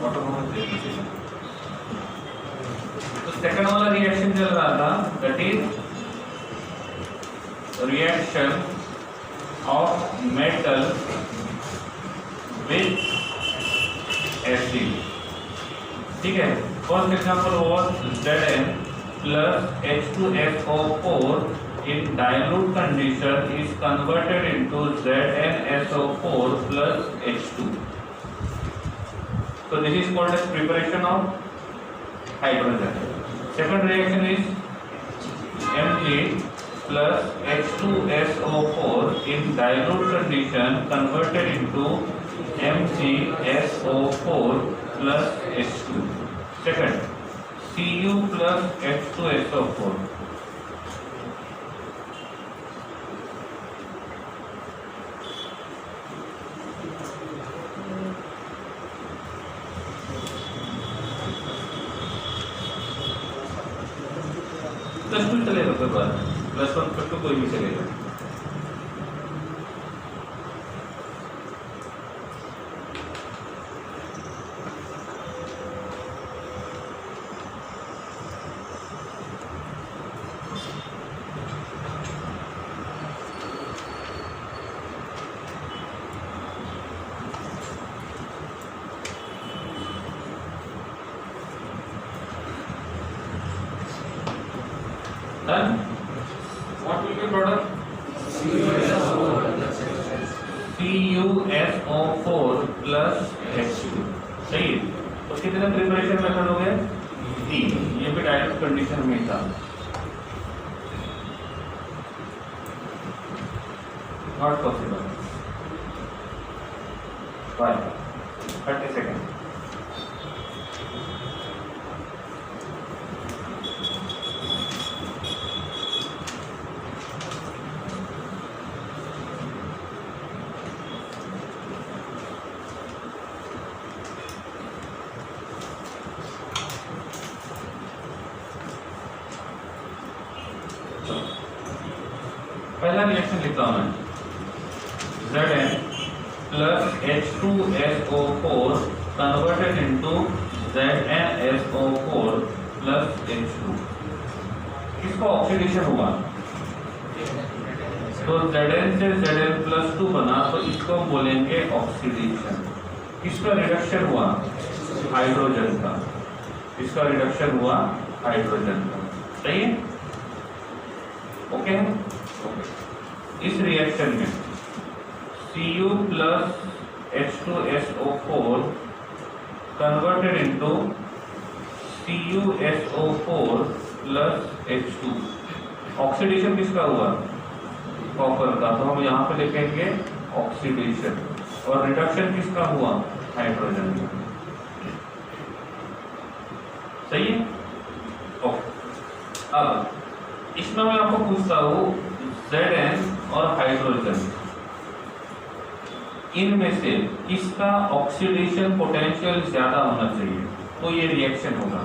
Autonomous. तो second वाला reaction चल रहा था, that is reaction of metal with acid. ठीक है, first example was Zn plus H2SO4 in dilute condition is converted into ZnSO4 plus H2. So this is called as preparation of hydrogen. Second reaction is Mg plus H2SO4 in dilute condition converted into MgSO4 plus H2. Second, Cu plus H2SO4. Plus 2 चलेगा कोई बात, plus 1 plus 2 कोई भी चलेगा। Then what will be product? CuSO4 plus H2। सही है। तो कितने प्रिपरेशन मेथड हो गए? 3। ये भी डायरेक्ट कंडीशन में था। Not possible. 30 सेकेंड। पहला रिएक्शन लिखता हूं मैं, Zn plus H2SO4 converted into ZnSO4 plus H2। किसका ऑक्सीडेशन हुआ? तो Zn से Zn plus 2 बना, तो इसको हम बोलेंगे ऑक्सीडेशन। किसका रिडक्शन हुआ? हाइड्रोजन का। इसका रिडक्शन हुआ हाइड्रोजन का। सही है? ओके है? इस रिएक्शन में Cu plus H2SO4 converted into CuSO4 plus H2। Oxidation किसका हुआ? कॉपर का। तो हम यहाँ पे लिखेंगे ऑक्सीडेशन। और रिडक्शन किसका हुआ? हाइड्रोजन का। सही है? ओके। अब इसमें मैं आपको पूछता हूँ, Zn और हाइड्रोजन इनमें से किसका ऑक्सीडेशन पोटेंशियल ज्यादा होना चाहिए? तो ये रिएक्शन होगा।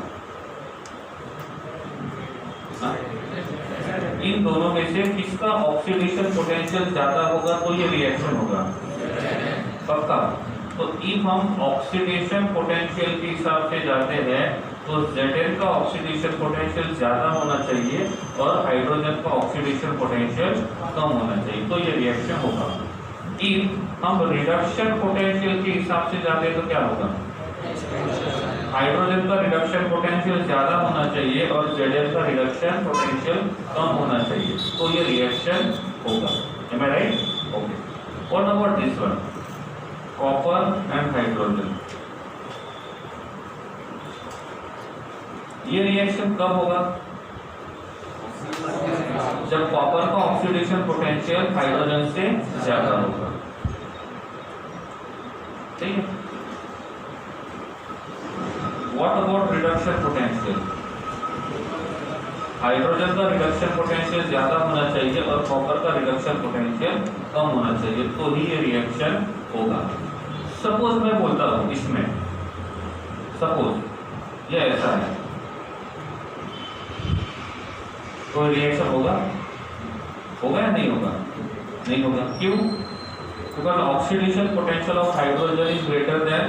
इन दोनों में से किसका ऑक्सीडेशन पोटेंशियल ज्यादा होगा तो ये रिएक्शन होगा? पक्का। तो इफ हम ऑक्सीडेशन पोटेंशियल के हिसाब से जाते हैं तो Zn का ऑक्सीडेशन पोटेंशियल ज्यादा होना चाहिए और हाइड्रोजन का ऑक्सीडेशन पोटेंशियल कम होना चाहिए, तो ये रिएक्शन होगा। इफ हम रिडक्शन पोटेंशियल के हिसाब से जाते हैं तो क्या होगा? हाइड्रोजन का रिडक्शन पोटेंशियल ज्यादा होना चाहिए और Zn का रिडक्शन पोटेंशियल कम होना चाहिए, तो ये रिएक्शन होगा। Am I right? Okay. What about this one? Copper and hydrogen। ये रिएक्शन कब होगा? जब कॉपर का ऑक्सीडेशन पोटेंशियल हाइड्रोजन से ज्यादा होगा। ठीक है। What about reduction potential? Hydrogen का रिडक्शन पोटेंशियल ज्यादा होना चाहिए और कॉपर का रिडक्शन पोटेंशियल कम होना चाहिए, तो ही ये रिएक्शन होगा। सपोज मैं बोलता हूं इसमें, सपोज ये ऐसा है, तो रिएक्शन होगा? होगा या नहीं होगा? नहीं होगा। क्यों? Because oxidation potential of hydrogen is greater than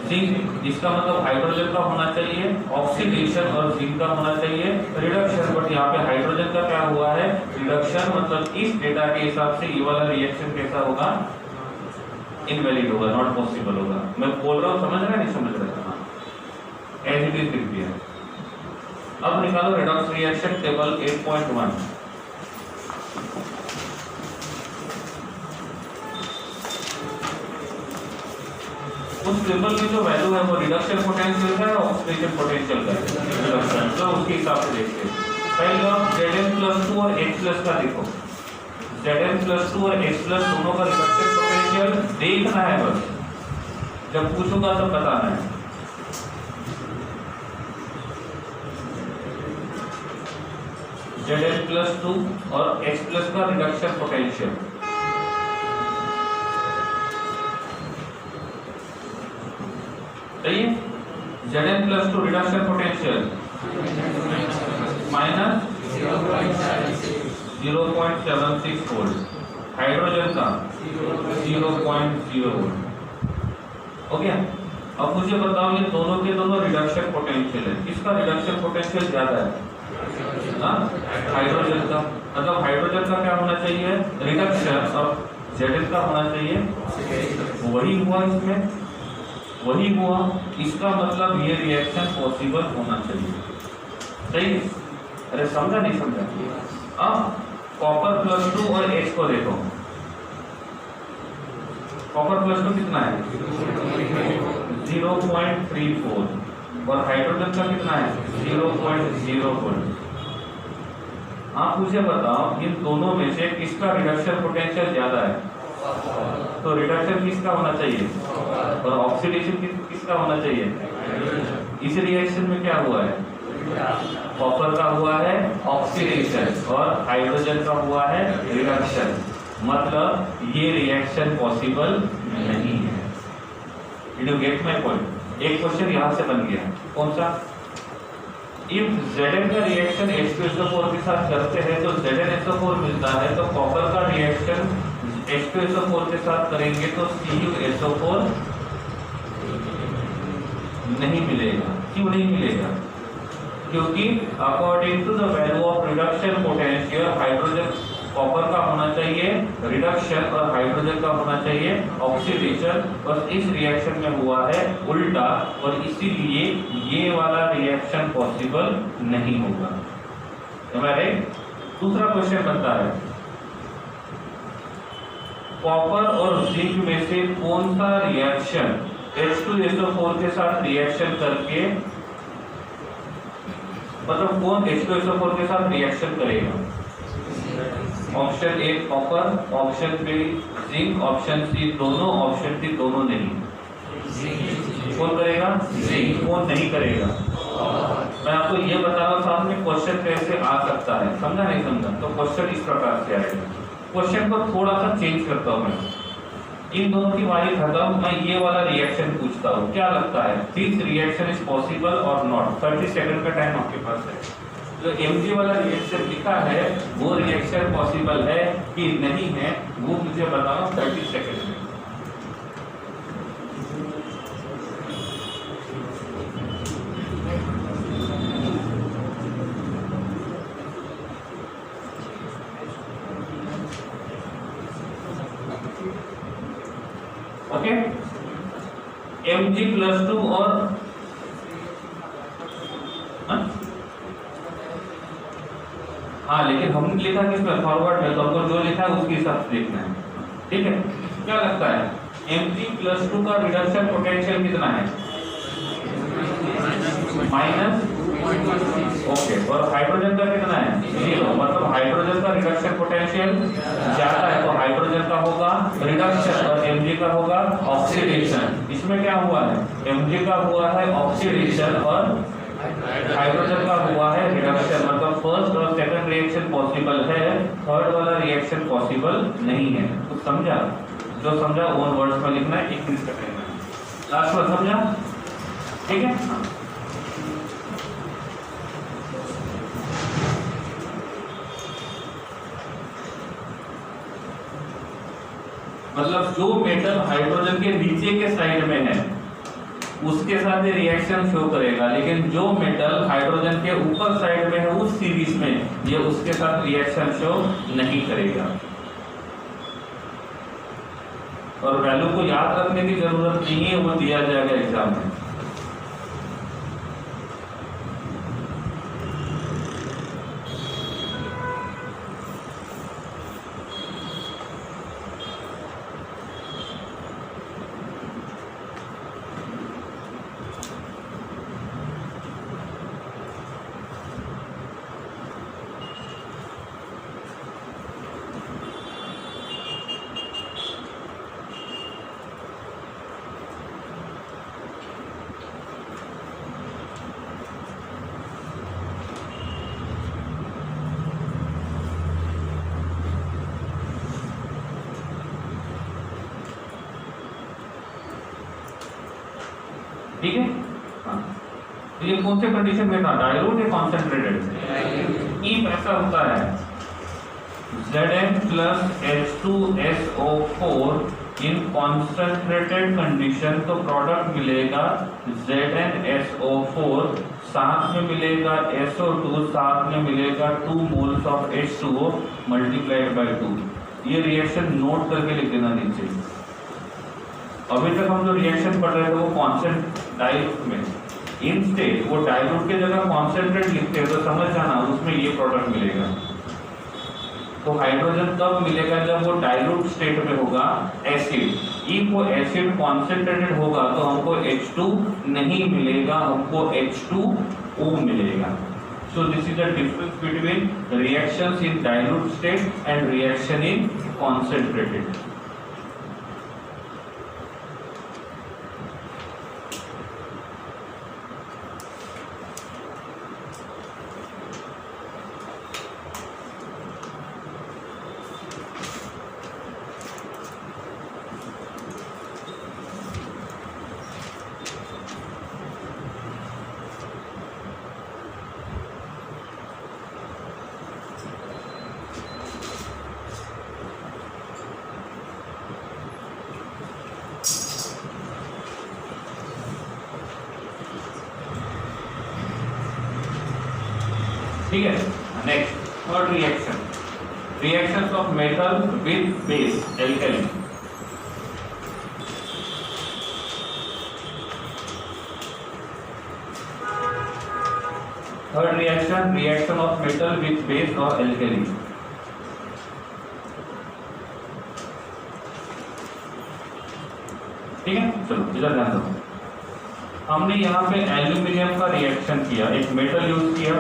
zinc, इसका मतलब हाइड्रोजन का होना चाहिए, ऑक्सीडेशन और जिंक का होना चाहिए रिडक्शन, बट यहाँ पे हाइड्रोजन का क्या हुआ है रिडक्शन, मतलब इस डेटा के हिसाब से ये वाला रिएक्शन कैसा होगा इनवैलिड होगा, नॉट पॉसिबल होगा। मैं बोल रहा हूँ समझ रहा है नहीं समझ रहा है, एज इट इज लिख दिया। अब निकालो रेडॉक्स रिएक्शन टेबल 8.1। उस टेबल में जो वैल्यू है वो रिडक्शन पोटेंशियल का है, ऑक्सीडेशन पोटेंशियल का है, रिडक्शन तो उसके हिसाब से देखते हैं। पहले आप Zn+2 और H+ का देखो, Zn+2 और H+ दोनों का रिडक्शन पोटेंशियल देखना है, बस जब पूछूंगा तब बताना है। Zn+2 और H+ का रिडक्शन पोटेंशियल सही है। Zn+2 reduction potential minus 0.76 volt, hydrogen का 0.0 वोल्ट। ओके, अब मुझे बताओ ये दोनों के दोनों रिडक्शन पोटेंशियल है, किसका रिडक्शन पोटेंशियल ज्यादा है? हाइड्रोजन का। मतलब हाइड्रोजन का क्या होना चाहिए रिडक्शन और Zn का होना चाहिए, वही हुआ इसमें, वही हुआ, इसका मतलब ये रिएक्शन पॉसिबल होना चाहिए, सही। अरे समझा नहीं समझा? अब Copper+2 और H को देखो, Copper+2 कितना है 0.34 और हाइड्रोजन का कितना है 0.04। आप मुझे बताओ इन दोनों में से किसका रिडक्शन पोटेंशियल ज्यादा है? तो रिडक्शन किसका होना चाहिए और ऑक्सीडेशन किसका होना चाहिए? इस रिएक्शन में क्या हुआ है कॉपर का हुआ है ऑक्सीडेशन और हाइड्रोजन का हुआ है रिडक्शन, मतलब ये रिएक्शन पॉसिबल नहीं है। You get my point? एक क्वेश्चन यहां से बन गया, कौन सा? इफ Zn का रिएक्शन H2SO4 के साथ करते हैं तो ZnSO4 मिलता है, तो कॉपर का रिएक्शन H2SO4 के साथ करेंगे तो CuSO4 नहीं मिलेगा। क्यों नहीं मिलेगा? क्योंकि according to the value of reduction potential hydrogen copper का होना चाहिए रिडक्शन और हाइड्रोजन का होना चाहिए ऑक्सीडेशन, बस इस रिएक्शन में हुआ है उल्टा और इसीलिए ये वाला रिएक्शन पॉसिबल नहीं होगा। राइट? दूसरा क्वेश्चन बनता है कॉपर और जिंक में से कौन सा रिएक्शन H2SO4 के साथ रिएक्शन करके, मतलब कौन H2SO4 के साथ रिएक्शन करेगा? Option A copper, option B zinc, option C दोनों, ऑप्शन डी दोनों नहीं। कौन करेगा? जिंक। कौन नहीं करेगा? मैं आपको ये बता रहा हूँ साथ में क्वेश्चन कैसे आ सकता है, समझा नहीं समझा? तो क्वेश्चन इस प्रकार से आएगा। क्वेश्चन को थोड़ा सा चेंज करता हूँ मैं, इन दोनों की बारी खत्म, मैं ये वाला रिएक्शन पूछता हूँ, क्या लगता है दिस रिएक्शन इज पॉसिबल और नॉट? 30 सेकंड का टाइम आपके पास है। जो Mg वाला रिएक्शन लिखा है वो रिएक्शन पॉसिबल है कि नहीं है वो मुझे बताओ 30 सेकंड में। ओके, Mg+2 और हाँ, लेकिन हमने लिखा किसमें फॉरवर्ड में, तो हमको जो लिखा है उसके हिसाब से देखना है, ठीक है? क्या लगता है Mg+2 का रिडक्शन पोटेंशियल कितना है? माइनस, ओके, और हाइड्रोजन का कितना है? 0, मतलब हाइड्रोजन का रिडक्शन पोटेंशियल ज्यादा है, तो हाइड्रोजन का होगा रिडक्शन और Mg का होगा ऑक्सीडेशन। इसमें क्या हुआ है? Mg का हुआ है ऑक्सीडेशन और हाइड्रोजन का हुआ है रिडक्शन, मतलब फर्स्ट और सेकंड रिएक्शन पॉसिबल है, थर्ड वाला रिएक्शन पॉसिबल नहीं है। तो समझा? जो समझा ओन वर्ड्स में लिखना है, 1 मिनट का टाइम है। लास्ट में समझा? ठीक है? हाँ। मतलब जो मेटल हाइड्रोजन के नीचे के साइड में है उसके साथ ये रिएक्शन शो करेगा, लेकिन जो मेटल हाइड्रोजन के ऊपर साइड में है उस सीरीज में ये उसके साथ रिएक्शन शो नहीं करेगा। और वैल्यू को याद रखने की जरूरत नहीं है, वो दिया जाएगा एग्जाम में। ठीक है, हाँ। ये कौन से कंडीशन में था, डाइल्यूट या कॉन्सेंट्रेटेड? ई ऐसा होता है Zn plus H2SO4 इन कॉन्सेंट्रेटेड कंडीशन, तो प्रोडक्ट मिलेगा ZnSO4, साथ में मिलेगा SO2, साथ में मिलेगा 2 moles of H2O multiplied by 2। ये रिएक्शन नोट करके लिख देना नीचे। अभी तक हम जो रिएक्शन पढ़ रहे थे वो कॉन्सेंट्रेट डाइल्यूट में, इन स्टेट वो डाइल्यूट के जगह कॉन्सेंट्रेट लिखते हैं तो समझ जाना उसमें ये प्रोडक्ट मिलेगा। तो हाइड्रोजन कब मिलेगा, जब वो डाइल्यूट स्टेट में होगा एसिड। इफ वो एसिड कॉन्सेंट्रेटेड होगा तो हमको H2 नहीं मिलेगा, हमको H2O मिलेगा। So this is the difference between reactions in dilute state and reaction in concentrated. ठीक है, next third reaction, reactions of metal with base alkali. Third reaction, reaction of metal with base और alkali. ठीक है, चलो इधर ध्यान दो। हमने यहाँ पे एल्यूमिनियम का रिएक्शन किया, एक मेटल यूज किया,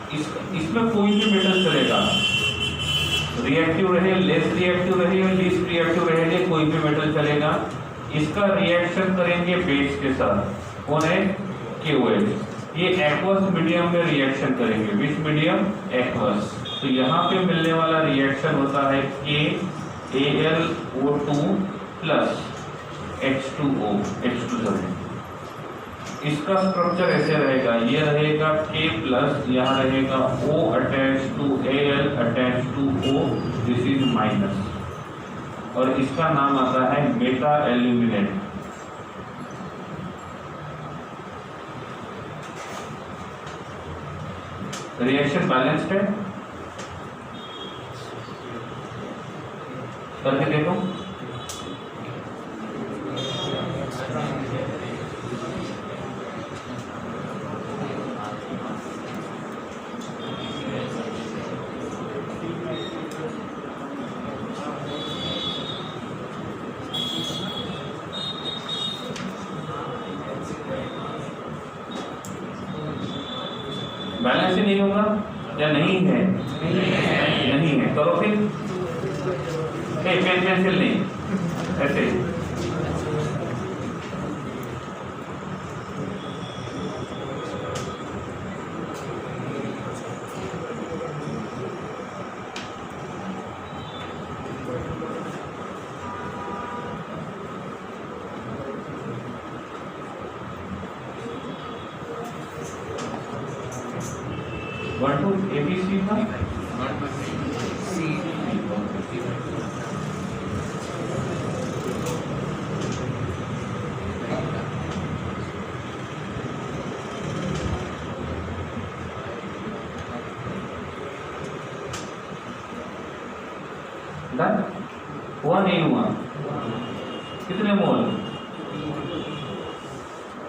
इसमें कोई भी मेटल चलेगा, रिएक्टिव रहे, लेस रिएक्टिव रहे या लीस्ट रिएक्टिव रहे, कोई भी मेटल चलेगा। इसका रिएक्शन करेंगे बेस के साथ, कौन है, KOH। ये एक्वस मीडियम में रिएक्शन करेंगे, विच मीडियम, एक्वस। तो यहाँ पे मिलने वाला रिएक्शन होता है KAlO2 प्लस H2O, H2। इसका स्ट्रक्चर ऐसे रहेगा, ये रहेगा K प्लस, यहाँ रहेगा O attach to Al attach to O, this is minus, और इसका नाम आता है मेटा एल्यूमिनेट। रिएक्शन बैलेंस्ड है, करके देखो। बैलेंस ही नहीं होगा या नहीं है, नहीं है, करो फिर। पेन पेंसिल नहीं, ऐसे। वन टू ABC था, डन, हुआ नहीं हुआ? कितने मोल?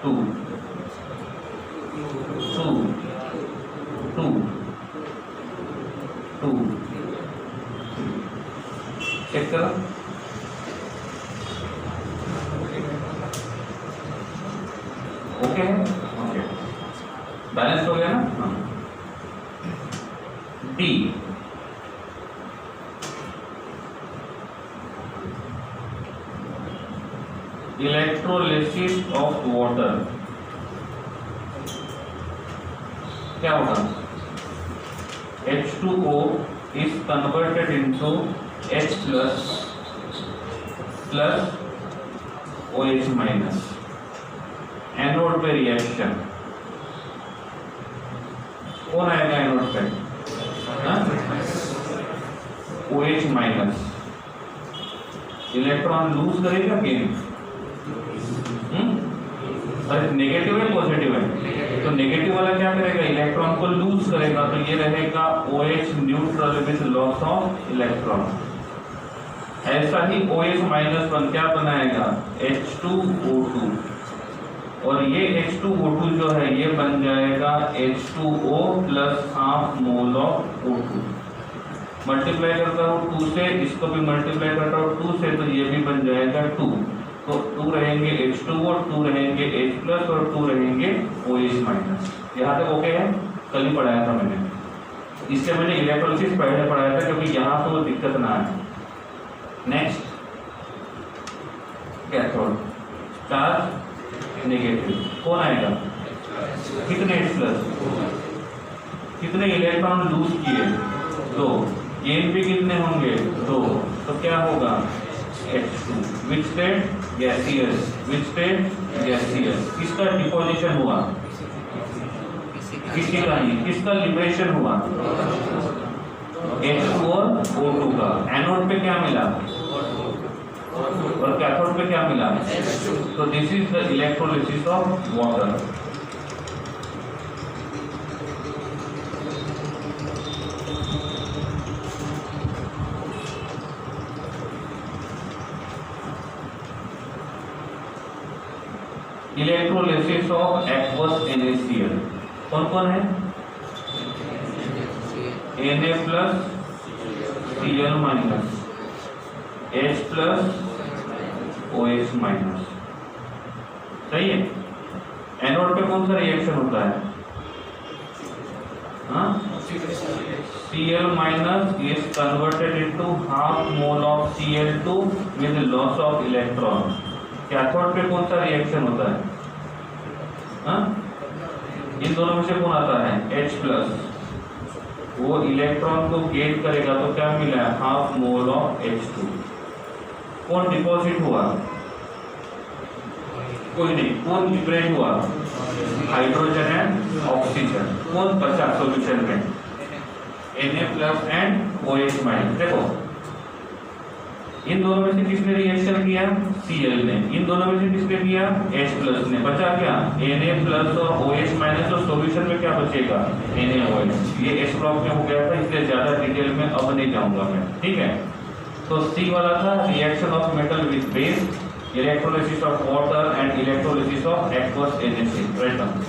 2 2 2 2 चेक करो। ओके है, ओके, बैलेंस हो गया ना? हाँ। डी, इलेक्ट्रोलिसिस ऑफ वाटर, क्या होगा? H2O is converted into H plus OH minus, anode पे रिएक्शन कौन आएगा एनोड पे? OH माइनस, इलेक्ट्रॉन लूज करेगा गेन? अरे नेगेटिव है पॉजिटिव है? तो नेगेटिव वाला क्या करेगा? इलेक्ट्रॉन को लूज करेगा, तो ये रहेगा OH neutral with loss of electron. ऐसा ही OH माइनस बन क्या बनाएगा? H2O2, और ये H2O2 जो है ये बन जाएगा H2O plus half mole of O2। Multiply करता हूँ 2 से, इसको भी मल्टीप्लाई करता हूँ 2 से, तो ये भी बन जाएगा 2। तो 2 रहेंगे H2O, 2 रहेंगे H प्लस और 2 रहेंगे OH माइनस। यहाँ तक ओके है? कल ही पढ़ाया था मैंने, इससे मैंने इलेक्ट्रोलिसिस पहले पढ़ाया था क्योंकि यहाँ तो वो दिक्कत ना आए। नेक्स्ट कैथोड, चार्ज नेगेटिव, कौन आएगा? कितने H प्लस? कितने इलेक्ट्रॉन लूज किए? 2, गेन भी कितने होंगे? 2, तो क्या होगा? H2, which state? Gaseous, which state? Gaseous. किसका डिपोजिशन हुआ? किसी का नहीं, किसका लिबरेशन हुआ? H2 और O2 का। एनोड पे क्या मिला और कैथोड पे क्या मिला? तो this is the electrolysis of water. Electrolysis of aqueous NaCl, कौन कौन है? Na plus Cl minus, H plus OH minus, सही है। एनोड पे कौन सा रिएक्शन होता है? Cl minus is converted into half mole of Cl2 with loss of electron. Cathode पे कौन सा रिएक्शन होता है? इन दोनों में से कौन आता है? H प्लस, वो इलेक्ट्रॉन को गेन करेगा, तो क्या मिला है? Half mole of H2। कौन डिपॉजिट हुआ? कोई नहीं। कौन लिबरेट हुआ? Hydrogen and oxygen. कौन बचा सॉल्यूशन में? Na plus and OH minus. देखो इन दोनों में से किसने रिएक्शन किया? Cl ने। इन दोनों में से किसने किया? H प्लस ने। बचा क्या? Na प्लस और OH माइनस। तो सॉल्यूशन में क्या बचेगा? NaOH। ये S ब्लॉक में हो गया था, इसलिए ज्यादा डिटेल में अब नहीं जाऊंगा मैं, ठीक है। तो C वाला था reaction of metal with base, electrolysis of water and electrolysis of aqueous NaCl। Write down.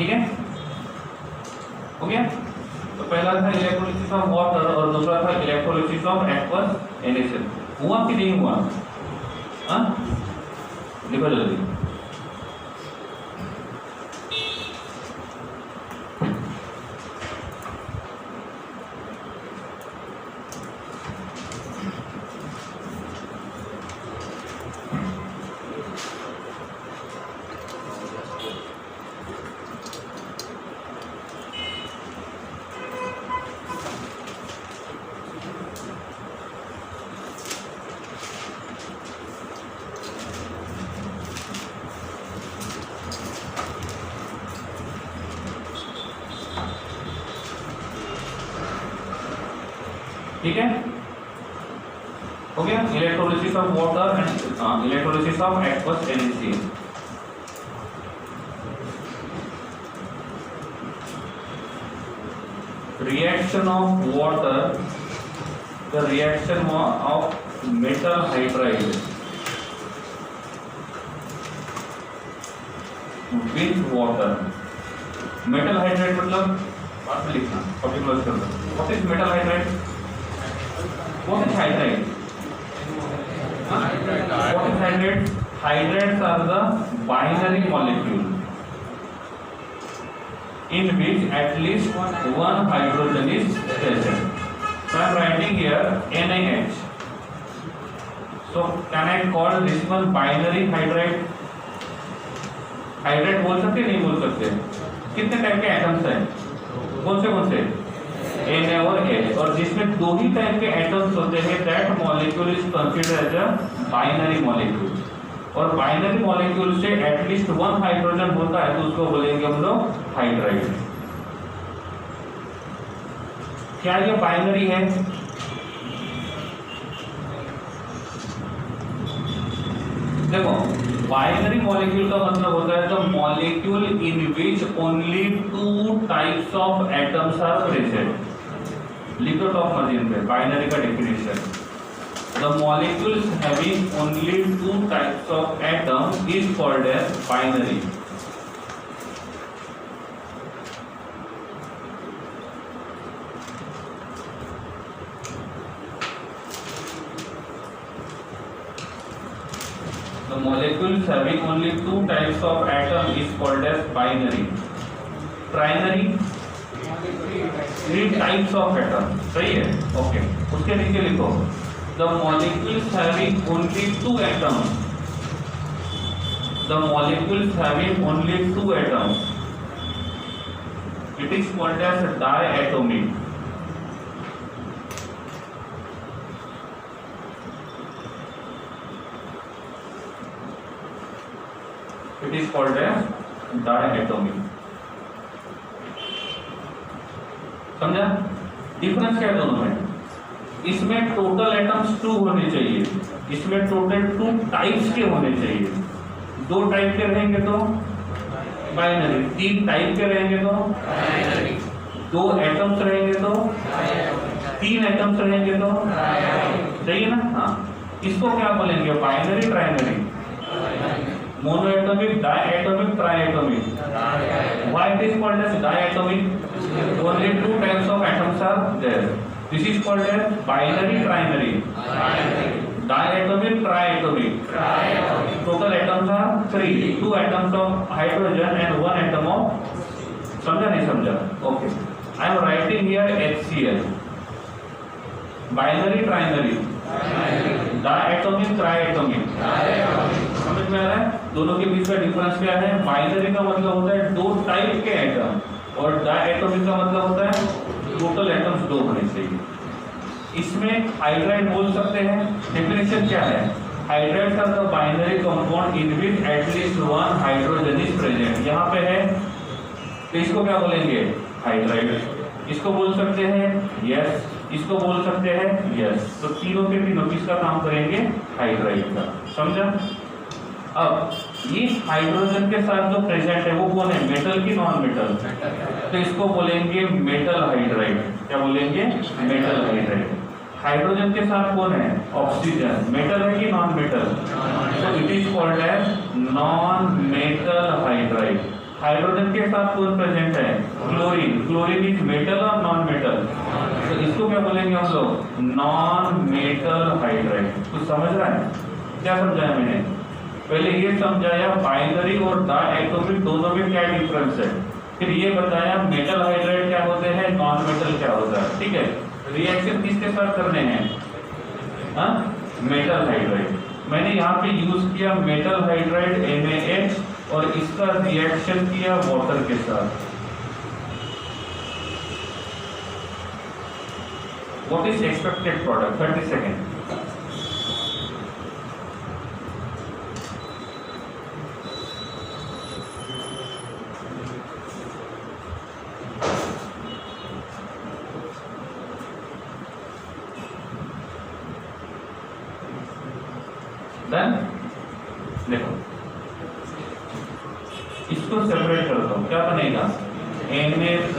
ठीक है, हो गया। तो पहला था इलेक्ट्रोलिसिस ऑफ वाटर और दूसरा था इलेक्ट्रोलिसिस ऑफ एक्वस NaCl। हुआ कि नहीं हुआ? हाँ, लिखो जल्दी। ठीक है, हो गया। Electrolysis of water and electrolysis of aqueous NaCl। Reaction of water, the reaction of metal hydride with water। Metal hydride मतलब बाद में लिखना, पर्टिकुलर कर दो। What is metal hydride? What is hydride? What is hydride? Hydrates are the binary molecule in which at least one hydrogen is present. So I am writing here NaH. So can I call this one binary hydride? Hydride बोल सकते नहीं बोल सकते? कितने type के atoms हैं? कौन से? Na और H, और जिसमें दो ही टाइप के एटम्स होते हैं that molecule is considered as a binary molecule. और बाइनरी मॉलिक्यूल से एटलीस्ट वन हाइड्रोजन होता है तो उसको बोलेंगे हम लोग हाइड्राइड। क्या ये बाइनरी है? देखो, बाइनरी मॉलिक्यूल का मतलब होता है the molecule in which only two types of atoms are present. लिखो टॉप मार्जिन पे बाइनरी का definition. The molecules having only two types of atom is called as binary. The molecules having only two types of atom is called as binary. Trinary, three types of atom. सही है? Okay. उसके नीचे लिखो the molecules having only two atoms. The molecules having only two atoms. It is called as diatomic. It is called as diatomic. समझा? Difference क्या है दोनों में? इसमें टोटल एटम्स 2 होने चाहिए, इसमें टोटल 2 टाइप्स के होने चाहिए। 2 टाइप के रहेंगे तो बाइनरी, 3 टाइप के रहेंगे तो बाइनरी, 2 एटम्स रहेंगे तो 3 एटम्स रहेंगे तो सही है ना? हाँ, इसको क्या बोलेंगे? Binary, trinary, monoatomic, diatomic, triatomic. Why it is called as diatomic? Only 2 types of atoms are there. This is called as binary, trinary. Diatomic, triatomic. Total atoms are 3. 2 atoms of hydrogen and 1 atom of, समझा नहीं समझा? Okay. I am writing here HCl. Binary, trinary. Diatomic, triatomic. समझ में आ रहा है? दोनों के बीच का डिफरेंस क्या है? बाइनरी का मतलब होता है 2 टाइप के एटम, और डायटोमिक का मतलब होता है टोटल एटम्स 2 होने चाहिए। इसमें हाइड्राइड बोल सकते हैं। डेफिनेशन क्या है? Hydrides are the binary compound in which at least 1 hydrogen is present. यहाँ पे है तो इसको क्या बोलेंगे? हाइड्राइड। इसको बोल सकते हैं यस, इसको बोल सकते हैं यस। तो तीनों के तीनों किसका काम करेंगे? हाइड्राइड का। समझा? अब ये हाइड्रोजन के साथ जो प्रेजेंट है वो कौन है? मेटल की नॉन मेटल? तो इसको बोलेंगे मेटल हाइड्राइड। क्या बोलेंगे? Metal hydride. हाइड्रोजन के साथ कौन है? ऑक्सीजन। मेटल है कि नॉन मेटल? तो it is called as non metal hydride. Hydrogen के साथ कौन प्रेजेंट है? क्लोरीन। क्लोरीन इज मेटल और नॉन मेटल? तो इसको क्या बोलेंगे हम लोग? Non metal hydride. कुछ समझ रहा है? क्या समझाया मैंने? पहले ये समझाया बाइनरी और डायटोमिक दोनों में क्या डिफरेंस है, फिर ये बताया मेटल हाइड्राइड क्या होते हैं, नॉन मेटल क्या होता है। ठीक है, रिएक्शन किसके साथ करने हैं? Metal hydride. मैंने यहाँ पे यूज किया मेटल हाइड्राइड NaH और इसका रिएक्शन किया वाटर के साथ। What is expected product? 30 second. Done. देखो इसको सेपरेट करता हूं, क्या बनेगा? Na+H-।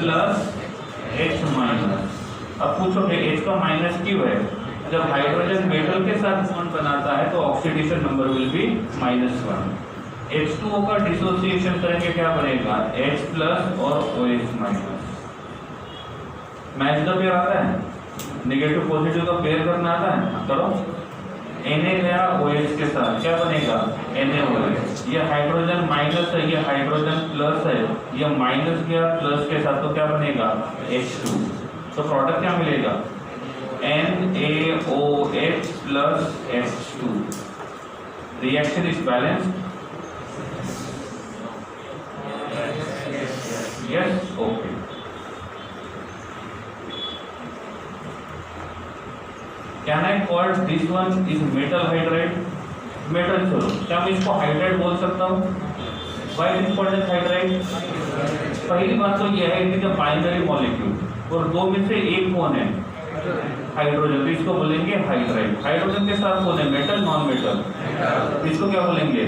अब पूछोगे H का माइनस क्यों है? जब हाइड्रोजन मेटल के साथ बॉन्ड बनाता है तो oxidation number will be -1। H2O का डिसोसिएशन करेंगे, क्या बनेगा? H+ और OH-। मैच द पेयर आता है, नेगेटिव पॉजिटिव का पेयर करना आता है, करो। Na गया OH के साथ, क्या बनेगा? NaOH। ये हाइड्रोजन माइनस है, ये हाइड्रोजन प्लस है, ये माइनस गया प्लस के साथ, तो क्या बनेगा? H2। तो प्रोडक्ट क्या मिलेगा? NaOH plus H2। Reaction is balanced? Yes, okay. Can I call this one is metal hydride? Metal छोड़ो, क्या मैं इसको हाइड्राइड बोल सकता हूँ? Why is it called as hydride? पहली बात तो यह है कि जब बाइनरी मॉलिक्यूल और दो में से एक कौन है? हाइड्रोजन, तो इसको बोलेंगे हाइड्राइड। हाइड्रोजन के साथ कौन है? Metal, non metal? इसको क्या बोलेंगे?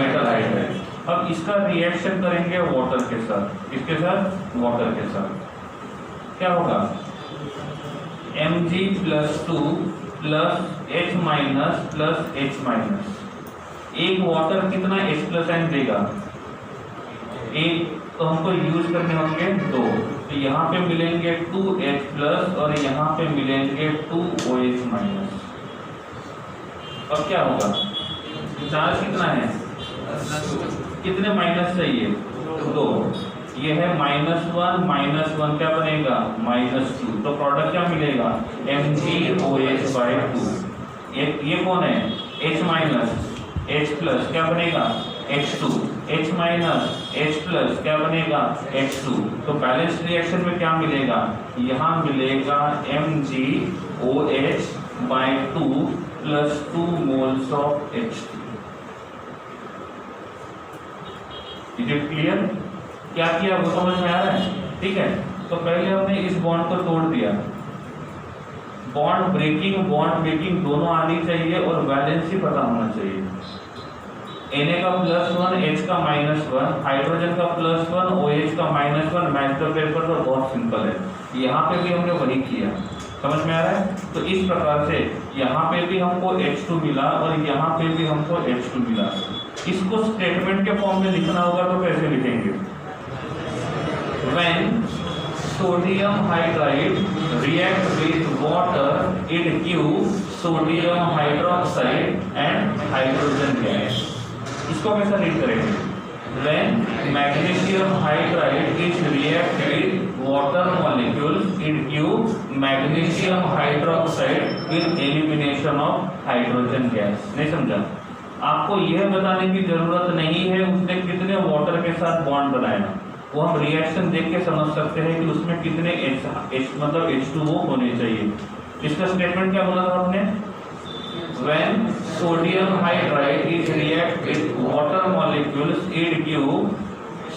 Metal hydride. अब इसका रिएक्शन करेंगे वाटर के साथ। किसके साथ? वाटर के साथ। क्या होगा? Mg+2 + H- + H-। एक वाटर कितना H+N देगा? एक, तो हमको यूज करने होंगे 2, तो यहाँ पे मिलेंगे 2H+ और यहाँ पे मिलेंगे 2OH-। अब क्या होगा? चार्ज कितना है? कितने माइनस चाहिए? 2। ये है -1 क्या बनेगा? -2। तो प्रोडक्ट क्या मिलेगा? MgOH/2। ये कौन है? H- क्या बनेगा? H2। H- क्या बनेगा? H2। तो बैलेंस रिएक्शन में क्या मिलेगा? यहाँ मिलेगा MgOH/2 + 2 moles of H2। Is it clear? क्या किया वो समझ में आ रहा है? ठीक है, तो पहले हमने इस बॉन्ड को तोड़ दिया। बॉन्ड ब्रेकिंग, बॉन्ड मेकिंग दोनों आनी चाहिए और वैलेंसी पता होना चाहिए। Na का +1, H का -1, हाइड्रोजन का +1, OH का -1, मैच द पेपर। तो बहुत सिंपल है, यहाँ पे भी हमने वही किया। समझ में आ रहा है? तो इस प्रकार से यहाँ पे भी हमको H2 मिला और यहाँ पे भी हमको H2 मिला। इसको स्टेटमेंट के फॉर्म में लिखना होगा, तो कैसे लिखेंगे? When sodium hydride react with water, it gives sodium hydroxide and hydrogen gas। इसको कैसा रीड करेंगे? When magnesium hydride is react with water molecules, it gives magnesium hydroxide with elimination of hydrogen gas। नहीं समझा? आपको यह बताने की जरूरत नहीं है उसने कितने वाटर के साथ बॉन्ड बनाया, वो हम रिएक्शन देख के समझ सकते हैं कि उसमें कितने मतलब H2O होने चाहिए। इसका स्टेटमेंट क्या बोला था हमने? When sodium hydride is react with water molecules, it gives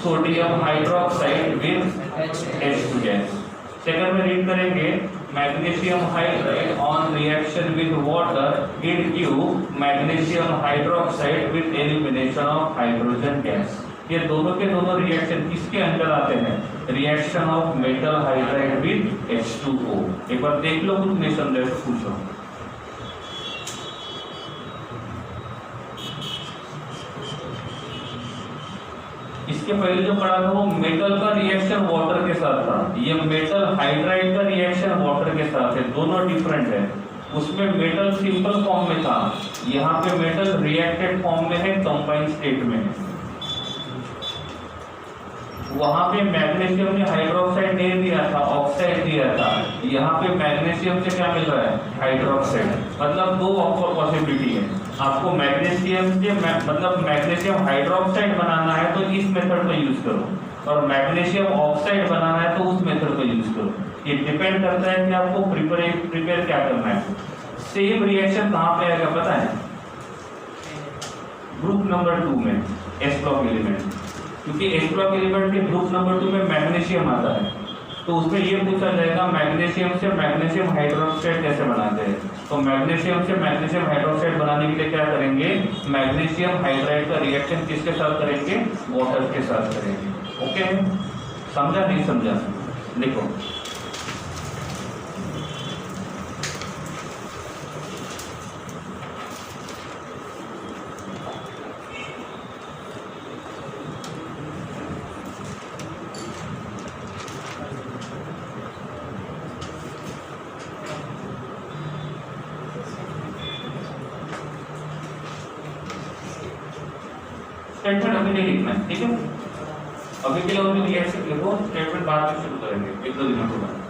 sodium hydroxide with H2 gas। Second में रीड करेंगे, magnesium hydride on reaction with water, it gives magnesium hydroxide with elimination of hydrogen gas. ये दोनों के दोनों reaction किसके अंदर आते हैं? Reaction of metal hydride with H2O। एक बार देख लो, कुछ नहीं समझे तो पूछो। इसके पहले जो पढ़ा था वो मेटल का रिएक्शन वाटर के साथ था, ये मेटल हाइड्राइड का रिएक्शन वाटर के साथ है, दोनों डिफरेंट है। उसमें मेटल सिंपल फॉर्म में था, यहाँ पे मेटल रिएक्टेड फॉर्म में है, कंबाइंड स्टेट में है। वहां पे मैग्नीशियम ने हाइड्रोक्साइड नहीं दिया था, ऑक्साइड दिया था, यहाँ पे मैग्नीशियम से क्या मिल रहा है, हाइड्रोक्साइड। मतलब दो आपको पॉसिबिलिटी है, आपको मैग्नीशियम से मतलब मैग्नीशियम हाइड्रोक्साइड बनाना है तो इस मेथड को यूज करो, और मैग्नीशियम ऑक्साइड बनाना है तो उस मेथड को यूज करो। ये डिपेंड करता है कि आपको प्रिपेयर क्या करना है। सेम रिएक्शन कहाँ पे आएगा पता है, ग्रुप नंबर 2 में एस ब्लॉक एलिमेंट, क्योंकि एस ब्लॉक एलिमेंट के ग्रुप नंबर 2 में मैग्नीशियम आता है, तो उसमें ये पूछा जाएगा मैग्नीशियम से मैग्नीशियम हाइड्रोक्साइड कैसे बनाते हैं। तो मैग्नीशियम से मैग्नीशियम हाइड्रोक्साइड बनाने के लिए क्या करेंगे, मैग्नीशियम हाइड्राइड का रिएक्शन किसके साथ करेंगे, वाटर के साथ करेंगे। ओके, समझा नहीं समझा, देखो स्टेटमेंट अभी नहीं लिखना है, ठीक है। अभी के लिए अभी रिएक्शन लिखो, स्टेटमेंट बाद में शुरू करेंगे 1-2 दिनों के बाद।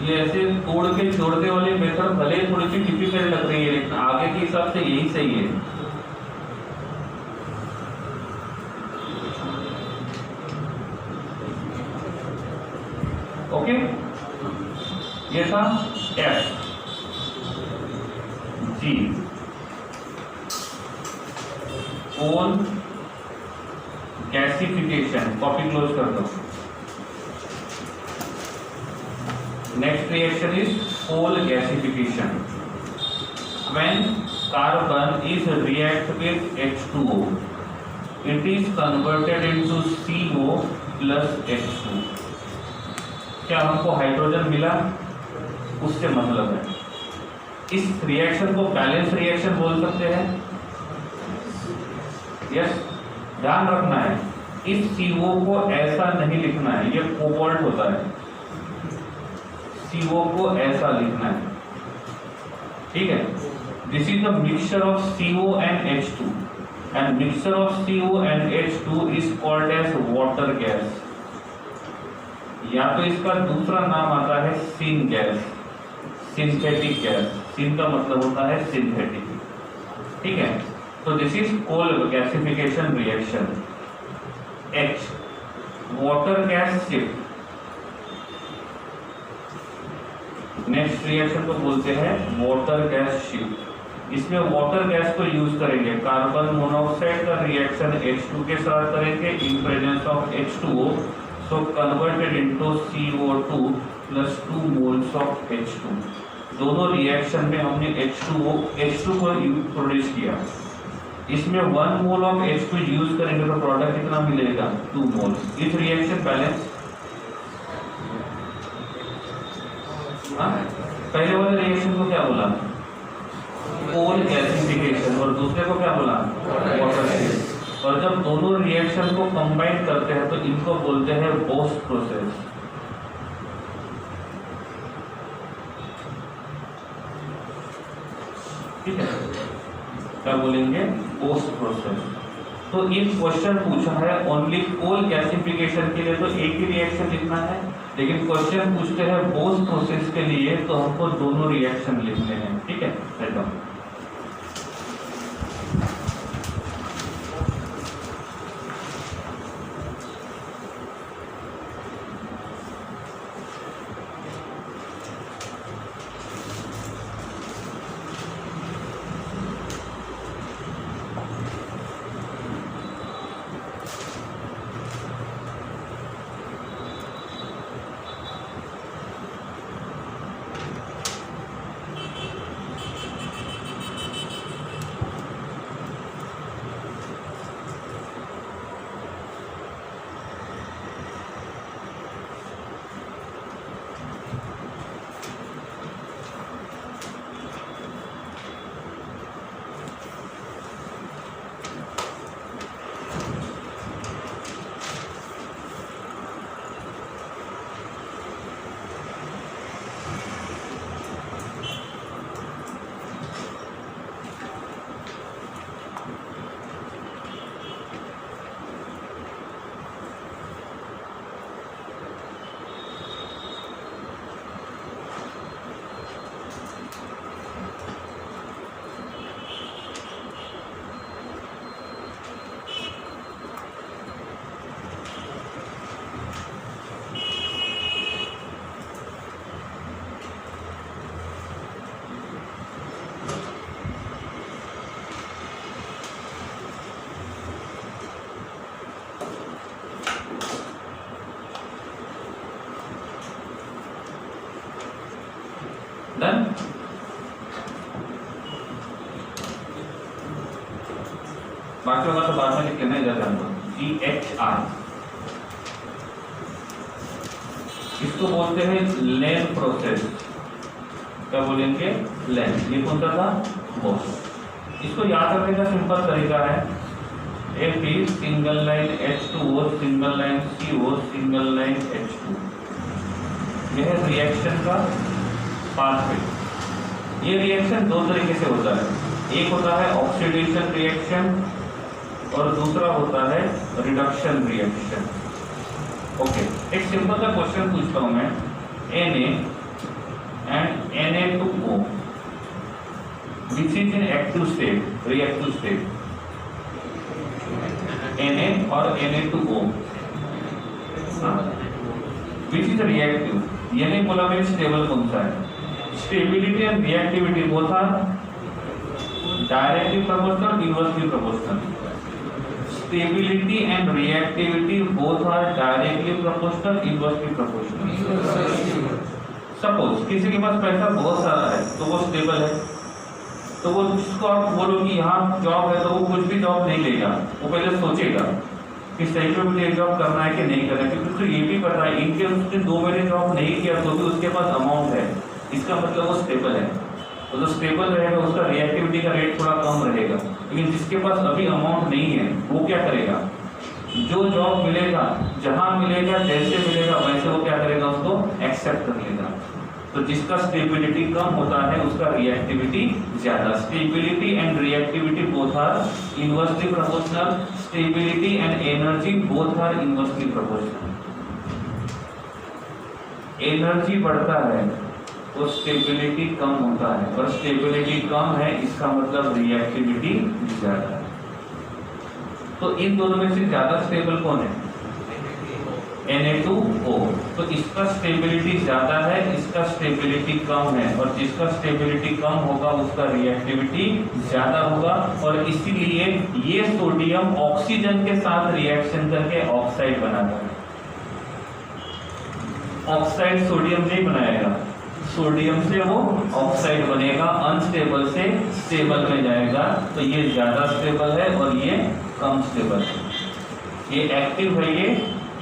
ये ऐसे तोड़ के जोड़ने वाली मेथड भले थोड़ी सी डिफिकल्ट लग रही है, लेकिन आगे के हिसाब से यही सही है। ओके, ये था F G coal gasification, copy close कर दो। Next reaction is coal gasification. When carbon is react with H2O, it is converted into CO plus H2. क्या हमको हाइड्रोजन मिला, उससे मतलब है। इस रिएक्शन को बैलेंस रिएक्शन बोल सकते हैं। यस, ध्यान रखना है, इस CO को ऐसा नहीं लिखना है, ये कोबाल्ट होता है, CO को ऐसा लिखना है, ठीक है। This is the mixture of CO and H2, and mixture of CO and H2 is called as water gas, या तो इसका दूसरा नाम आता है syn gas, synthetic gas. Syn का मतलब होता है सिंथेटिक, ठीक है। तो this is coal gasification reaction. H water gas shift. Next reaction को बोलते हैं वाटर गैस शिफ्ट। इसमें वाटर गैस को यूज करेंगे, कार्बन मोनोऑक्साइड का रिएक्शन H2 के साथ करेंगे in presence of H2O, so converted into CO2 plus 2 moles of H2। दोनों रिएक्शन में हमने H2 को प्रोड्यूस किया, इसमें 1 मोल ऑफ H2 यूज करेंगे तो प्रोडक्ट कितना मिलेगा, 2 मोल्स। इस रिएक्शन बैलेंस, पहले वाले रिएक्शन को क्या बोला, कोल गैसिफिकेशन, और दूसरे को क्या बोला, वाटर शिफ्ट। और जब दोनों रिएक्शन को कंबाइन करते हैं तो इनको बोलते हैं बोस्ट प्रोसेस। ठीक है, क्या बोलेंगे, पोस्ट प्रोसेस। तो एक क्वेश्चन पूछा है ओनली कोल गैसिफिकेशन के लिए तो एक ही रिएक्शन लिखना है, लेकिन क्वेश्चन पूछते हैं पोस्ट प्रोसेस के लिए तो हमको दोनों रिएक्शन लिखने हैं। ठीक है, एकदम डन। बाकी होगा तो बाद में लिख लेना, इधर ध्यान दो। GHI इसको बोलते हैं लेन प्रोसेस। क्या बोलेंगे, लेन। ये कौन सा था, बोस। इसको याद रखने का सिंपल तरीका है, Fe single line H2O single line CO single line H2। यह रिएक्शन का पाथवे। ये रिएक्शन दो तरीके से होता है, एक होता है ऑक्सीडेशन रिएक्शन और दूसरा होता है रिडक्शन रिएक्शन। ओके, एक सिंपल सा क्वेश्चन पूछता हूं मैं, Na and Na2O which is in active state, reactive state, Na और Na2O which is reactive, ये नहीं बोला मैंने स्टेबल कौन सा है। Stability and reactivity both are directly proportional, inversely proportional. Stability and reactivity both are directly proportional, inversely proportional. Suppose किसी के पास पैसा बहुत सारा है तो वो स्टेबल है, तो वो जिसको आप बोलो कि यहाँ जॉब है तो वो कुछ भी जॉब नहीं लेगा, वो पहले सोचेगा कि सही में मुझे जॉब करना है कि नहीं करना है, क्योंकि उसको ये भी पता है इनके उसने 2 महीने जॉब नहीं किया तो भी उसके पास अमाउंट है, इसका मतलब वो स्टेबल है। तो जो स्टेबल रहेगा उसका रिएक्टिविटी का रेट थोड़ा कम रहेगा। लेकिन जिसके पास अभी अमाउंट नहीं है वो क्या करेगा, जो जॉब मिलेगा, जहां मिलेगा, जैसे मिलेगा वैसे वो क्या करेगा, उसको एक्सेप्ट कर लेगा। तो जिसका स्टेबिलिटी कम होता है उसका रिएक्टिविटी ज्यादा। Stability and reactivity both are inversely proportional, stability and energy both are inversely proportional. Energy बढ़ता है तो स्टेबिलिटी कम होता है, और स्टेबिलिटी कम है इसका मतलब रिएक्टिविटी ज्यादा है। तो इन दोनों में से ज्यादा स्टेबल कौन है, Na2O। तो इसका स्टेबिलिटी ज्यादा है, इसका स्टेबिलिटी कम है, और जिसका स्टेबिलिटी कम होगा उसका रिएक्टिविटी ज्यादा होगा। और इसीलिए ये सोडियम ऑक्सीजन के साथ रिएक्शन करके ऑक्साइड बनाता है। ऑक्साइड सोडियम नहीं बनाएगा, सोडियम से वो ऑक्साइड बनेगा, अनस्टेबल से स्टेबल में जाएगा। तो ये ज्यादा स्टेबल है और ये कम स्टेबल है। ये एक्टिव है, ये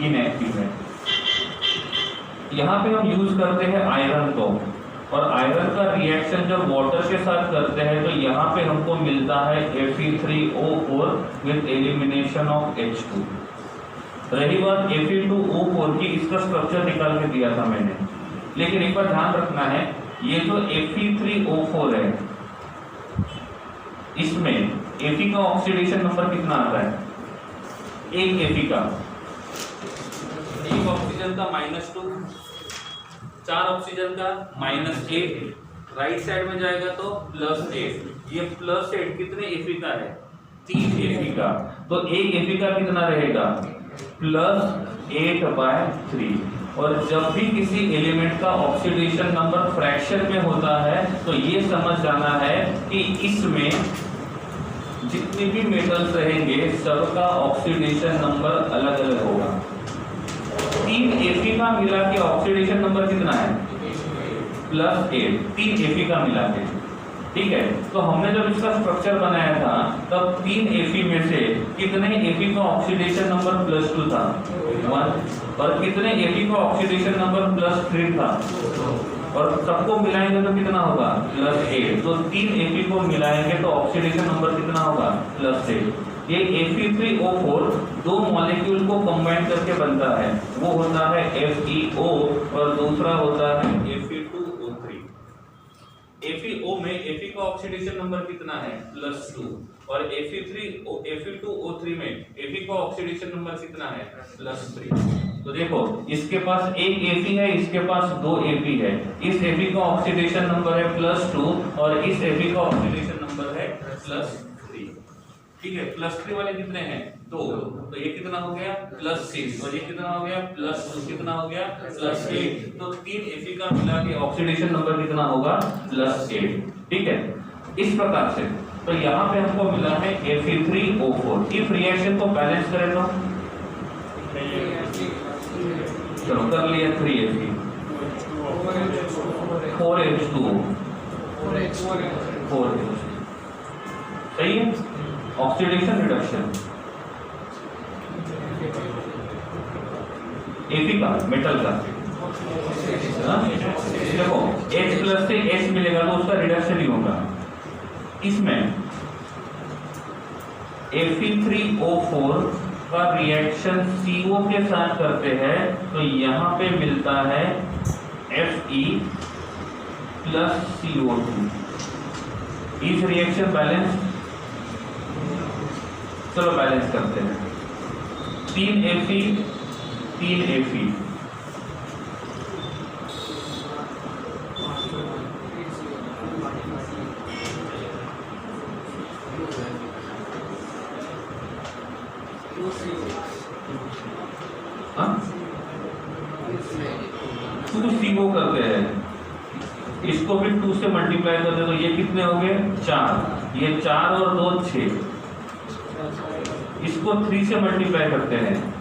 इनएक्टिव है। यहाँ पे हम यूज करते हैं आयरन को, और आयरन का रिएक्शन जब वाटर के साथ करते हैं तो यहाँ पे हमको मिलता है Fe3O4 with elimination of H2। रही बात Fe2O4 की, इसका स्ट्रक्चर निकाल के दिया था मैंने, लेकिन एक बार ध्यान रखना है, ये जो Fe3O4 है इसमें Fe का ऑक्सीडेशन नंबर कितना आता है? एक Fe का, एक ऑक्सीजन का -2, 4 ऑक्सीजन का -8, राइट साइड में जाएगा तो +8, ये +8 कितने Fe का है? 3 Fe का। तो एक Fe का कितना रहेगा? +8/3। और जब भी किसी एलिमेंट का ऑक्सीडेशन नंबर फ्रैक्शन में होता है तो ये समझ जाना है कि इसमें जितने भी मेटल्स रहेंगे सबका ऑक्सीडेशन नंबर अलग अलग होगा। 3 Fe का मिला के ऑक्सीडेशन नंबर कितना है? +8, 3 Fe का मिला के, ठीक है। तो हमने जब इसका स्ट्रक्चर बनाया था तब 3 Fe में से कितने Fe का ऑक्सीडेशन नंबर +2 था? 1। और कितने Fe का ऑक्सीडेशन नंबर +3 था? और सबको मिलाएंगे तो कितना होगा? +8। तो 3 Fe को मिलाएंगे तो ऑक्सीडेशन नंबर कितना होगा? +8। ये Fe3O4 दो मॉलिक्यूल को कंबाइन करके बनता है, वो होता है FeO और दूसरा होता है Fe2O3। FeO में Fe का ऑक्सीडेशन नंबर कितना है? +2। और Fe2O3 में Fe का ऑक्सीडेशन नंबर कितना है? +3। तो देखो इसके पास एक Fe है, इसके पास 2 Fe है। इस Fe का ऑक्सीडेशन नंबर है +2 और इस Fe का ऑक्सीडेशन नंबर है +3, ठीक है। +3 वाले कितने हैं? 2। तो ये कितना हो गया? +6। और ये कितना हो गया? +2। कितना हो गया? +8। तो 3 Fe का मिला के ऑक्सीडेशन नंबर कितना होगा? +8, ठीक है। इस प्रकार से तो यहाँ पे हमको मिला है Fe3O4। इस रिएक्शन को बैलेंस करें तो चलो कर लिया 3Fe, 4H2O, 4H2, सही है। ऑक्सीडेशन रिडक्शन Fe का मेटल का, देखो H+ से H मिलेगा तो उसका रिडक्शन ही होगा। इसमें Fe3O4 का रिएक्शन CO के साथ करते हैं तो यहाँ पे मिलता है Fe + CO2। इस रिएक्शन बैलेंस, चलो बैलेंस करते हैं। 3 Fe 3 Fe, तो CO करते हैं, इसको भी 2 से मल्टीप्लाई करते तो ये कितने हो गए? 4। ये 4 और 2 6। इसको 3 से मल्टीप्लाई करते हैं,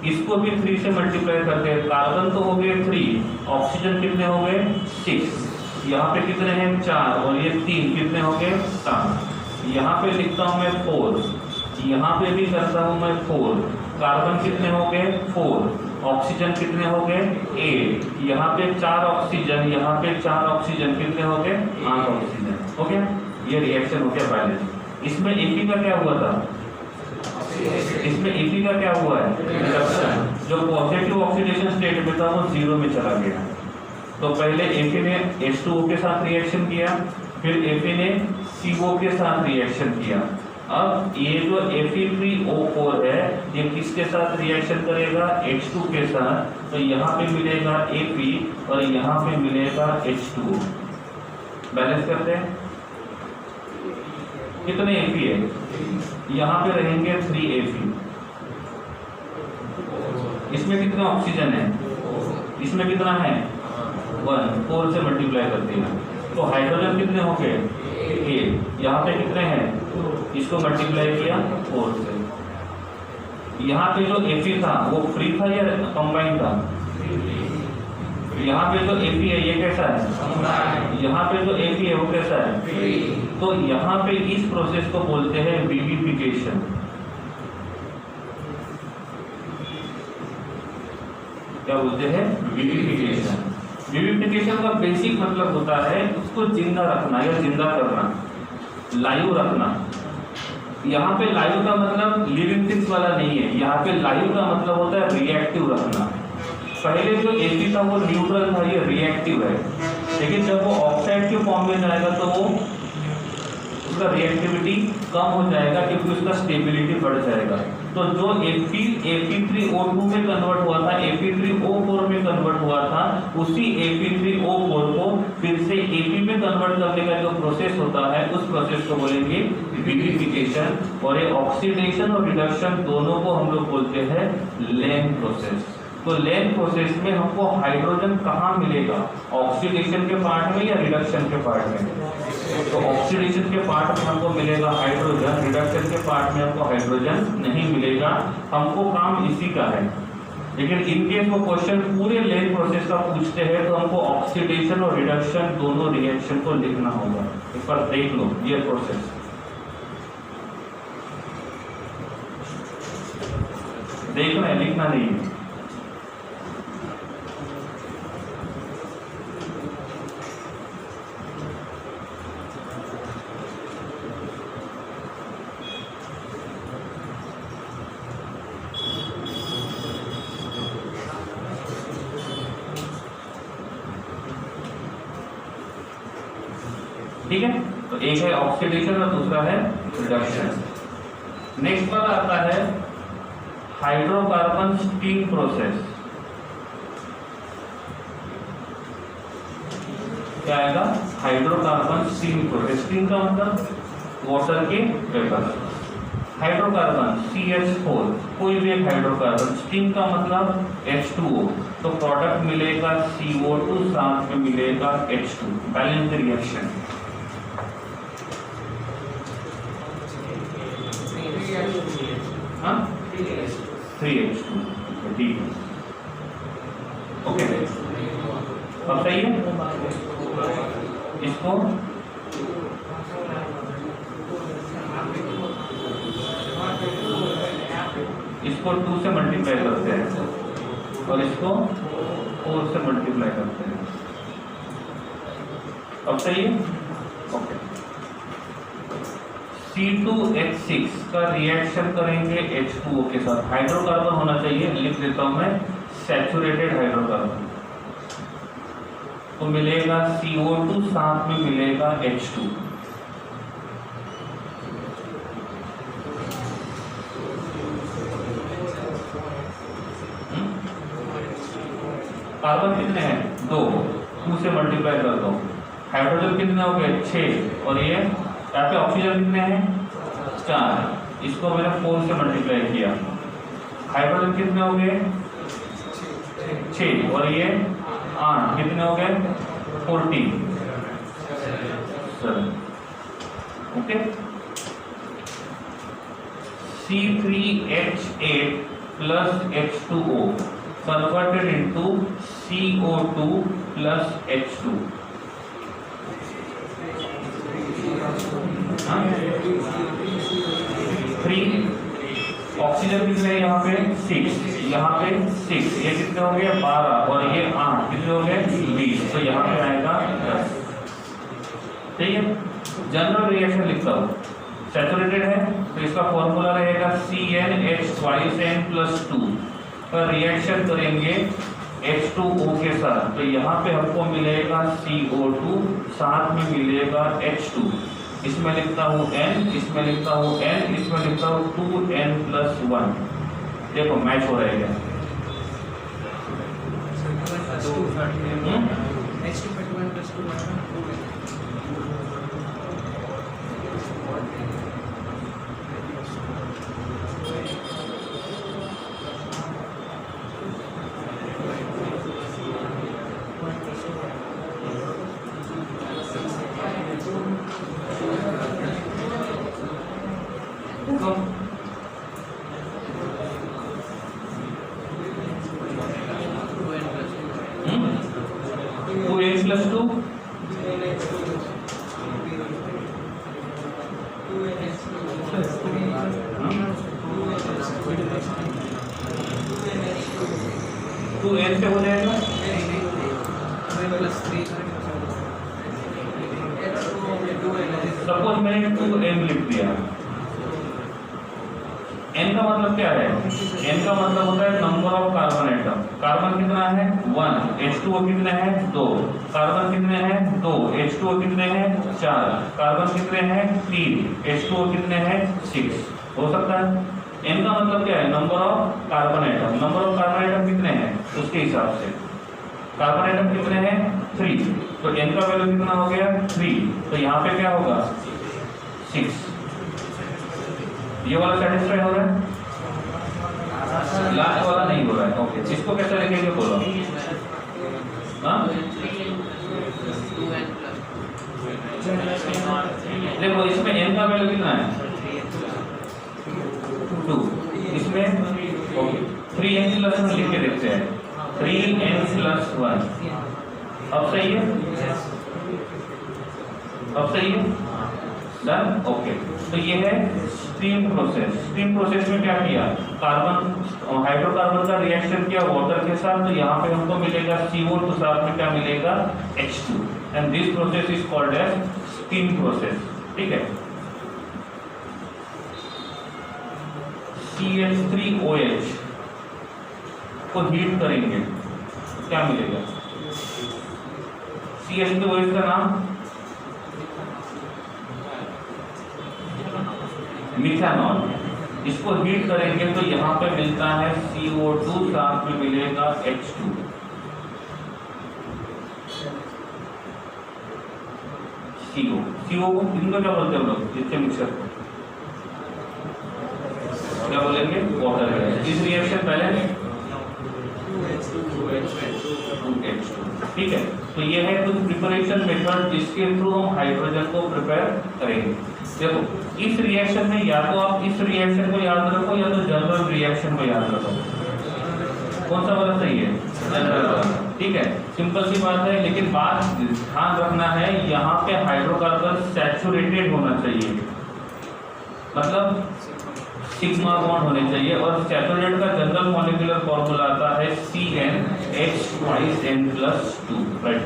इसको भी 3 से मल्टीप्लाई करते हैं। कार्बन तो हो गए 3, ऑक्सीजन कितने हो गए? 6। यहाँ पे कितने हैं? 4 और ये 3, कितने हो गए? 7। यहाँ पे लिखता हूँ मैं 4, यहाँ पे भी करता हूँ मैं 4। कार्बन कितने हो गए? 4। ऑक्सीजन कितने हो गए? 8। यहाँ पे 4 ऑक्सीजन, यहाँ पे 4 ऑक्सीजन, कितने हो गए? 8 ऑक्सीजन, हो गया। ये रिएक्शन हो गया बैलेंस। इसमें Fe का क्या हुआ था? इसमें Fe का क्या हुआ है? रिडक्शन। जो पॉजिटिव ऑक्सीडेशन स्टेट में था वो 0 में चला गया। तो पहले Fe ने H2O के साथ रिएक्शन किया, फिर Fe ने CO के साथ रिएक्शन किया। अब ये जो Fe3O4 है ये किसके साथ रिएक्शन करेगा? H2 के साथ। तो यहाँ पे मिलेगा Fe और यहाँ पे मिलेगा H2O। बैलेंस करते हैं, कितने Fe है? यहाँ पे रहेंगे 3 Fe। इसमें कितना ऑक्सीजन है? इसमें कितना है? 1। 4 से मल्टीप्लाई करते हैं तो हाइड्रोजन कितने हो गए? 8। यहाँ पे कितने हैं? इसको मल्टीप्लाई किया 4 से। यहाँ पे जो Fe था वो फ्री था या कंबाइन था? यहाँ पे जो Fe है ये कैसा है? यहाँ पे जो Fe है वो कैसा है? तो यहाँ पे इस प्रोसेस को बोलते हैं विविफिकेशन। क्या बोलते हैं? विविफिकेशन। विविफिकेशन का बेसिक मतलब होता है उसको जिंदा रखना या जिंदा करना, लाइव रखना। यहाँ पे लाइव का मतलब लिविंग थिंग्स वाला नहीं है, यहाँ पे लाइव का मतलब होता है रिएक्टिव रखना। पहले जो Fe था वो न्यूट्रल था, ये रिएक्टिव है, लेकिन जब वो ऑक्साइड के फॉर्म में जाएगा तो वो उसका रिएक्टिविटी कम हो जाएगा क्योंकि उसका स्टेबिलिटी बढ़ जाएगा। तो जो Fe3O2 में कन्वर्ट हुआ था, Fe3O4 में कन्वर्ट हुआ था, उसी Fe3O4 को फिर से Ap में कन्वर्ट करने का जो प्रोसेस होता है उस प्रोसेस को बोलेंगे विट्रिफिकेशन। और ये ऑक्सीडेशन और रिडक्शन दोनों को हम लोग बोलते हैं लेन प्रोसेस। तो लेन प्रोसेस में हमको हाइड्रोजन कहाँ मिलेगा, ऑक्सीडेशन के पार्ट में या रिडक्शन के पार्ट में? तो ऑक्सीडेशन के पार्ट में हमको मिलेगा हाइड्रोजन, रिडक्शन के पार्ट में हमको हाइड्रोजन नहीं मिलेगा। हमको काम इसी का है। लेकिन इन केस वो क्वेश्चन पूरे लेन प्रोसेस का पूछते हैं तो हमको ऑक्सीडेशन और रिडक्शन दोनों रिएक्शन को लिखना होगा। एक बार देख लो ये प्रोसेस, देखना है, लिखना नहीं है। ठीक है, तो एक है ऑक्सीडेशन और दूसरा है रिडक्शन। नेक्स्ट पर आता है हाइड्रोकार्बन स्टीम प्रोसेस। क्या आएगा? Hydrocarbon steam process. स्टीम का मतलब वाटर के वेपर। हाइड्रोकार्बन CH4, कोई भी एक हाइड्रोकार्बन, स्टीम का मतलब H2O, तो प्रोडक्ट मिलेगा CO2, साथ में मिलेगा H2, बैलेंस रिएक्शन। हाँ 3H2, ठीक है, ओके। अब सही है, इसको इसको 2 से मल्टीप्लाई करते हैं और इसको 4 से मल्टीप्लाई करते हैं। अब सही है, ओके। C2H6 का रिएक्शन करेंगे H2O के साथ। हाइड्रोकार्बन होना चाहिए, लिख देता हूं मैं सैचुरेटेड हाइड्रोकार्बन। तो मिलेगा CO2, साथ में मिलेगा H2। कार्बन कितने हैं? 2 से मल्टीप्लाई कर दो। हाइड्रोजन कितने हो गए? 6। और ये यहाँ पे ऑक्सीजन कितने हैं? 4। इसको मैंने 4 से मल्टीप्लाई किया। हाइड्रोजन कितने हो गए? 6 और ये 8, कितने हो गए? 14। Okay. C3H8 plus H2O converted into CO2 plus H2। हाँ? 3 ऑक्सीजन कितने हैं यहाँ पे? 6, यहाँ पे 6, ये कितने हो गए? 12 और ये 8, कितने हो गए? 20। तो यहाँ पे आएगा 10। ठीक है, जनरल रिएक्शन लिखता हूँ। सैचुरेटेड है तो इसका फॉर्मूला रहेगा CnH2n+2 पर रिएक्शन करेंगे H2O के साथ। तो यहाँ पे हमको मिलेगा CO2, साथ में मिलेगा H2। इसमें लिखता हूँ N, इसमें लिखता हूँ N, इसमें लिखता हूँ 2n+1। देखो मैच हो रहा है। टू एन पे हो जाएगा। सपोज मैंने 2m लिख दिया, n का मतलब क्या है? n का मतलब होता है number of carbon atom. Carbon कितना है? 1, H2O कितने हैं? 2, कार्बन कितने हैं? 2, H2O कितने हैं? 4, कार्बन कितने हैं? 3, H2O कितने हैं? 6। हो सकता है। n का मतलब क्या है? Number of carbon atom. Number of carbon atom कितने हैं उसके हिसाब से। कार्बन एटम कितने हैं? 3, तो n का वैल्यू कितना हो गया? 3, तो यहाँ पे क्या होगा? 6। ये वाला सेटिस्फाई हो रहा है? लास्ट वाला नहीं हो रहा है। ओके, इसको कैसे लिखेंगे बोलो? हाँ, देखो इसमें n का वैल्यू कितना है? 2, इसमें ओके 3n प्लस 1 लिख के देखते हैं। 3n प्लस 1 अब सही है? अब सही है? डन। ओके, तो ये है स्टीम प्रोसेस। स्टीम प्रोसेस में क्या किया? कार्बन हाइड्रोकार्बन का रिएक्शन किया वाटर के साथ, तो यहाँ पे हमको मिलेगा CO, तो साथ में क्या मिलेगा? H2, and this process is called as steam process. ठीक है। CH3OH को हीट करेंगे तो क्या मिलेगा? CH3OH का नाम मिथेनॉल। इसको हीट करेंगे तो यहाँ पे मिलता है CO2, साथ में मिलेगा H2। CO इनको क्या बोलते हैं हम लोग? जितने मिक्सर क्या बोलेंगे? Water gas. इस रिएक्शन पहले 2H2। ठीक है, तो ये है कुछ प्रिपरेशन मेथड जिसके थ्रू हम हाइड्रोजन को प्रिपेयर करेंगे। देखो इस रिएक्शन में या तो आप इस रिएक्शन को याद रखो या तो जनरल रिएक्शन को याद रखो। कौन सा वाला सही है? जनरल वाला। ठीक है, सिंपल सी बात है, लेकिन बात ध्यान रखना है यहाँ पे हाइड्रोकार्बन सैचुरेटेड होना चाहिए, मतलब सिग्मा बॉन्ड होने चाहिए। और सैचुरेटेड का जनरल मॉलिक्यूलर फॉर्मूला आता है CnH2n+2, राइट।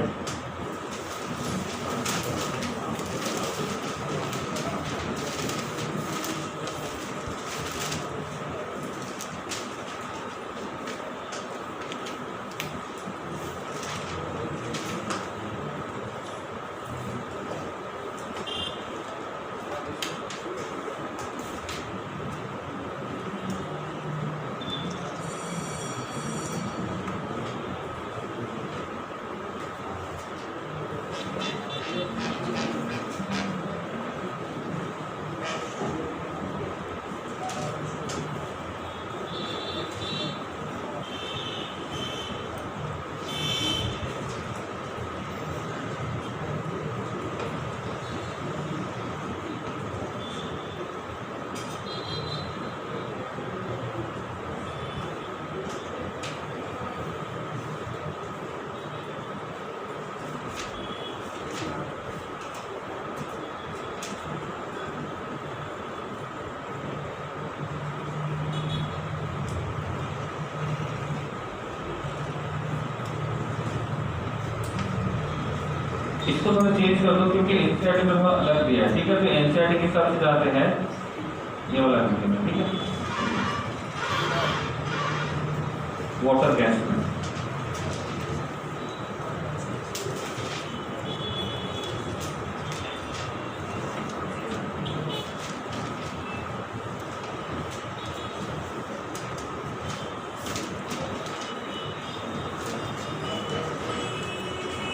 इसको थोड़ा चेंज कर दो क्योंकि एनसीईआरटी में थोड़ा अलग दिया है। ठीक है, तो एनसीईआरटी के हिसाब से जाते हैं ये वाला। ठीक है, वाटर गैस में